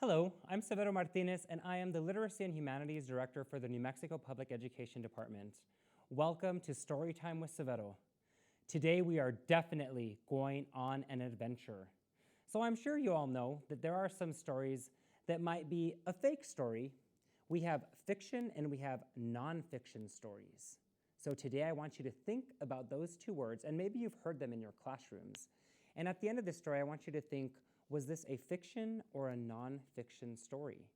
Hello, I'm Severo Martinez, and I am the Literacy and Humanities Director for the New Mexico Public Education Department. Welcome to Storytime with Severo. Today we are definitely going on an adventure. So I'm sure you all know that there are some stories that might be a fake story. We have fiction and we have nonfiction stories. So today I want you to think about those two words, and maybe you've heard them in your classrooms. And at the end of this story, I want you to think, was this a fiction or a nonfiction story?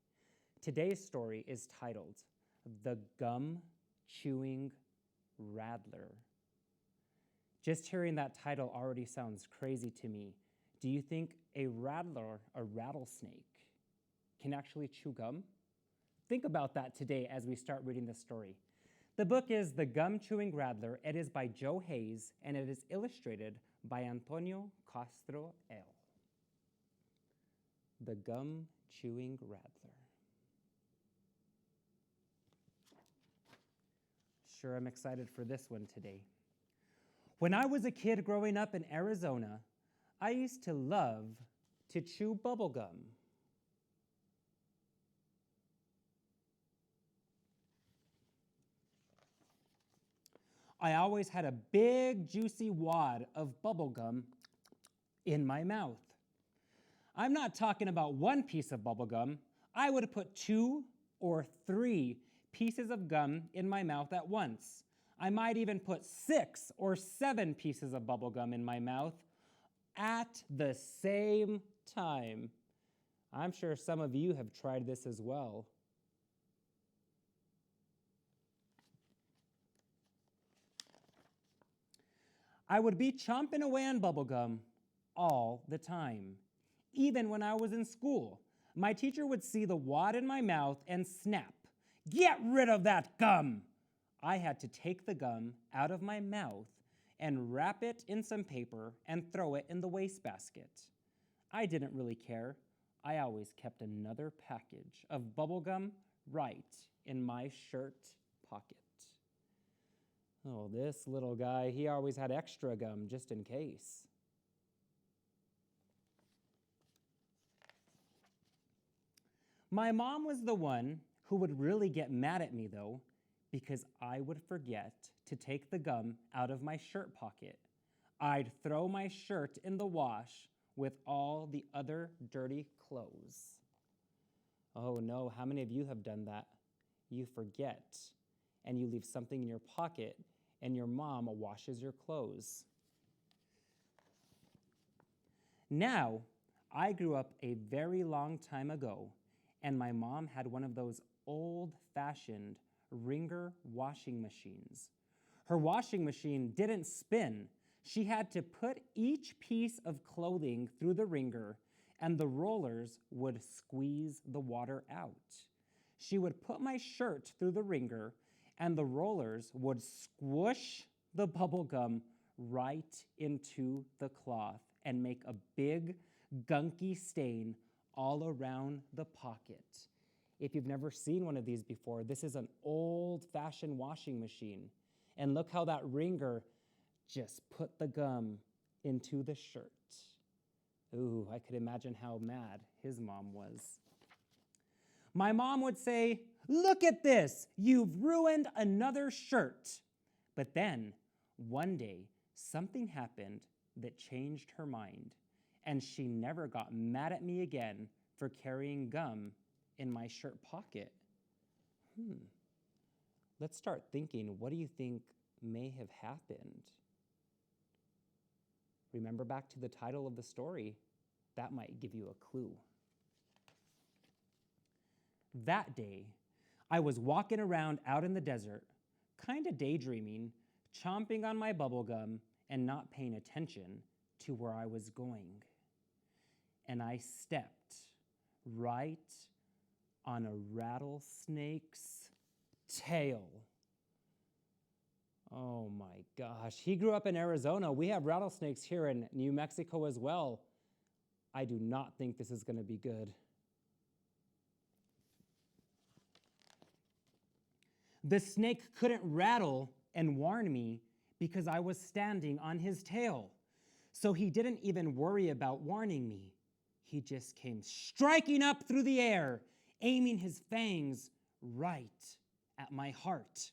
Today's story is titled, The Gum-Chewing Rattler. Just hearing that title already sounds crazy to me. Do you think a rattler, a rattlesnake, can actually chew gum? Think about that today as we start reading this story. The book is The Gum-Chewing Rattler. It is by Joe Hayes, and it is illustrated by Antonio Castro L. The Gum-Chewing Rattler. Sure, I'm excited for this one today. When I was a kid growing up in Arizona, I used to love to chew bubble gum. I always had a big, juicy wad of bubble gum in my mouth. I'm not talking about one piece of bubble gum. I would put 2 or 3 pieces of gum in my mouth at once. I might even put 6 or 7 pieces of bubble gum in my mouth at the same time. I'm sure some of you have tried this as well. I would be chomping away on bubble gum all the time. Even when I was in school, my teacher would see the wad in my mouth and snap, "Get rid of that gum!" I had to take the gum out of my mouth and wrap it in some paper and throw it in the wastebasket. I didn't really care. I always kept another package of bubble gum right in my shirt pocket. Oh, this little guy, he always had extra gum just in case. My mom was the one who would really get mad at me, though, because I would forget to take the gum out of my shirt pocket. I'd throw my shirt in the wash with all the other dirty clothes. Oh no, how many of you have done that? You forget, and you leave something in your pocket, and your mom washes your clothes. Now, I grew up a very long time ago, and my mom had one of those old-fashioned wringer washing machines. Her washing machine didn't spin. She had to put each piece of clothing through the wringer, and the rollers would squeeze the water out. She would put my shirt through the wringer, and the rollers would squish the bubble gum right into the cloth and make a big, gunky stain all around the pocket. If you've never seen one of these before, this is an old-fashioned washing machine. And look how that wringer just put the gum into the shirt. Ooh, I could imagine how mad his mom was. My mom would say, "Look at this, you've ruined another shirt." But then, one day, something happened that changed her mind, and she never got mad at me again for carrying gum in my shirt pocket. Let's start thinking, what do you think may have happened? Remember back to the title of the story. That might give you a clue. That day, I was walking around out in the desert, kind of daydreaming, chomping on my bubble gum and not paying attention to where I was going. And I stepped right on a rattlesnake's tail. Oh my gosh, he grew up in Arizona. We have rattlesnakes here in New Mexico as well. I do not think this is going to be good. The snake couldn't rattle and warn me because I was standing on his tail. So he didn't even worry about warning me. he just came striking up through the air, aiming his fangs right at my heart.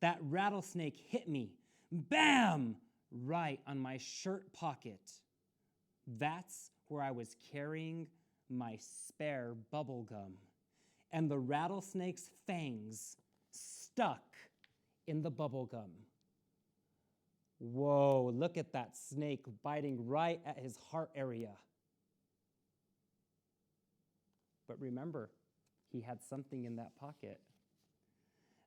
That rattlesnake hit me, bam, right on my shirt pocket. That's where I was carrying my spare bubble gum, and the rattlesnake's fangs stuck in the bubble gum. Whoa, look at that snake biting right at his heart area. But remember, he had something in that pocket.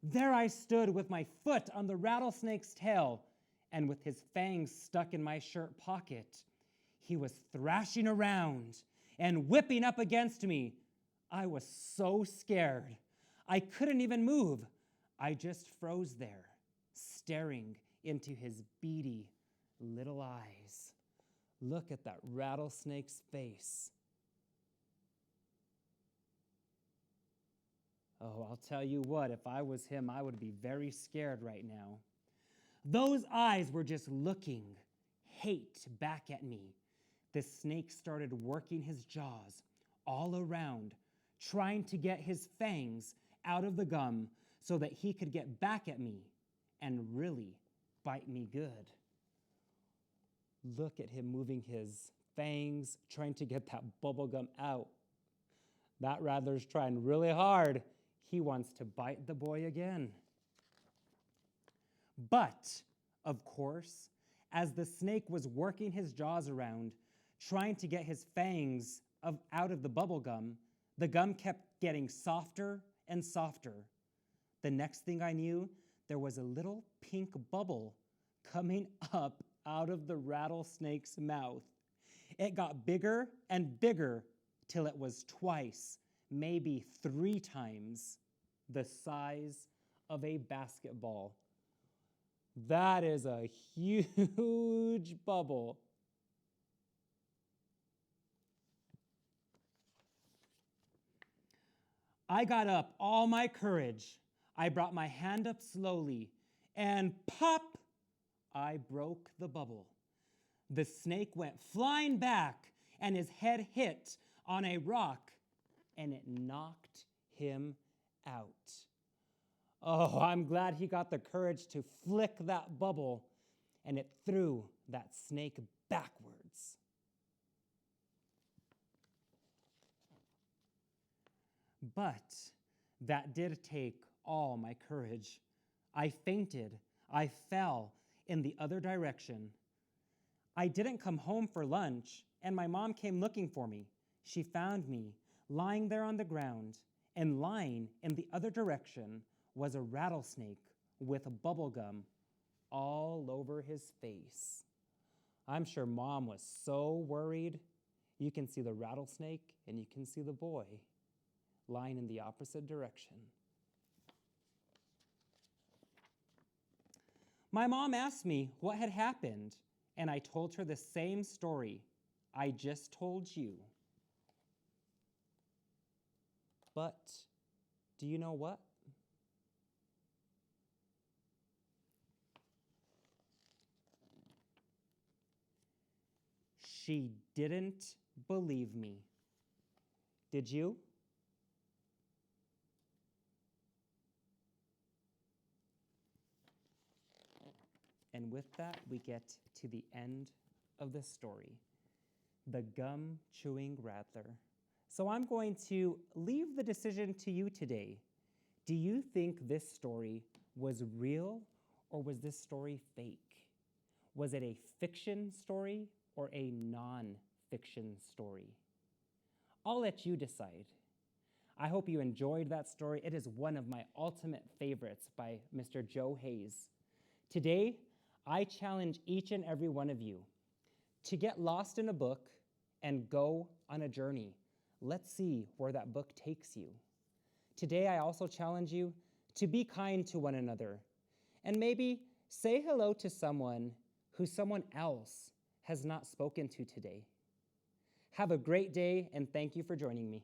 There I stood with my foot on the rattlesnake's tail and with his fangs stuck in my shirt pocket. He was thrashing around and whipping up against me. I was so scared. I couldn't even move. I just froze there, staring into his beady little eyes. Look at that rattlesnake's face. Oh, I'll tell you what, if I was him, I would be very scared right now. Those eyes were just looking hate back at me. The snake started working his jaws all around, trying to get his fangs out of the gum so that he could get back at me and really bite me good. Look at him moving his fangs, trying to get that bubble gum out. That Rattler's trying really hard. He wants to bite the boy again. But, of course, as the snake was working his jaws around, trying to get his fangs out of the bubble gum, the gum kept getting softer and softer. The next thing I knew, there was a little pink bubble coming up out of the rattlesnake's mouth. It got bigger and bigger till it was twice, maybe 3 times the size of a basketball. That is a huge bubble. I got up all my courage. I brought my hand up slowly, and pop, I broke the bubble. The snake went flying back, and his head hit on a rock, and it knocked him out. Oh, I'm glad he got the courage to flick that bubble, and it threw that snake backwards. But that did take all my courage. I fainted. I fell in the other direction. I didn't come home for lunch, and my mom came looking for me. She found me lying there on the ground, and lying in the other direction was a rattlesnake with bubble gum all over his face. I'm sure Mom was so worried. You can see the rattlesnake and you can see the boy lying in the opposite direction. My mom asked me what had happened, and I told her the same story I just told you. But do you know what? She didn't believe me. Did you? And with that, we get to the end of the story, the gum-chewing Rattler. So I'm going to leave the decision to you today. Do you think this story was real, or was this story fake? Was it a fiction story or a non-fiction story? I'll let you decide. I hope you enjoyed that story. It is one of my ultimate favorites by Mr. Joe Hayes. Today, I challenge each and every one of you to get lost in a book and go on a journey. Let's see where that book takes you. Today, I also challenge you to be kind to one another and maybe say hello to someone who someone else has not spoken to today. Have a great day, and thank you for joining me.